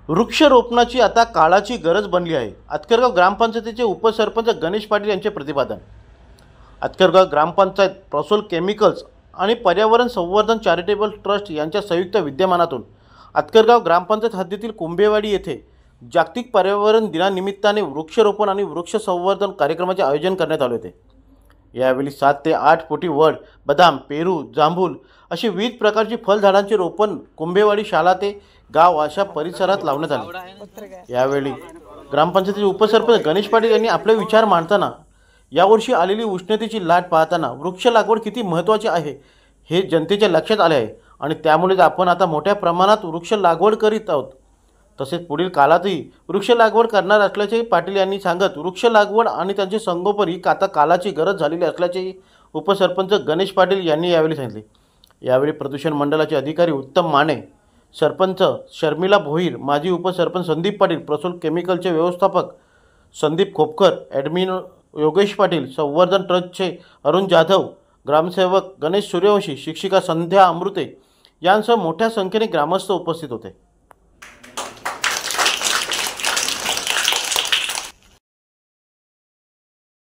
वृक्षरोपणाची आता काळाची गरज बनली आहे. अतकरगाव ग्रामपंचायतीचे उपसरपंच गणेश पाटील यांचे प्रतिपादन. अतकरगाव ग्रामपंचायत, प्रसोल केमिकल्स आणि पर्यावरण संवर्धन चॅरिटेबल ट्रस्ट यांच्या संयुक्त विद्यमानातून अतकरगाव ग्रामपंचायत हद्दीतील कुंभेवाडी येथे जागतिक पर्यावरण दिनानिमित्ताने वृक्षरोपण आणि वृक्ष संवर्धन कार्यक्रमाचे आयोजन करण्यात आले होते. यावेळी 7 ते 8 फुटी वड, बदाम, पेरू, जांभूळ अशी विविध प्रकारची फळझाडांचे रोपण कुंभेवाडी शाळा ते गाव अशा परिसरात लावण्यात आले. यावेळी ग्रामपंचायतीचे उपसरपंच गणेश पाटील यांनी आपले विचार मांडताना यावर्षी आलेली उष्णतेची लाट पाहताना वृक्ष लागवड किती महत्त्वाची आहे हे जनतेच्या लक्षात आले आहे आणि त्यामुळेच आपण आता मोठ्या प्रमाणात वृक्ष लागवड करीत आहोत. तसेच पुढील काळातही वृक्ष लागवड करणार असल्याचे पाटील यांनी सांगत वृक्ष लागवड आणि त्यांचे संगोपन ही आता काळाची गरज झालेली असल्याचे उपसरपंच गणेश पाटील यांनी यावेळी सांगितले. यावेळी प्रदूषण मंडळाचे अधिकारी उत्तम माने, सरपंच शर्मिला भोईर, माजी उपसरपंच संदीप पाटील, प्रसोल केमिकलचे व्यवस्थापक संदीप खोपकर, ॲडमिन योगेश पाटील, संवर्धन ट्रस्टचे अरुण जाधव, ग्रामसेवक गणेश सूर्यवंशी, शिक्षिका संध्या अमृते यांसह मोठ्या संख्येने ग्रामस्थ उपस्थित होते.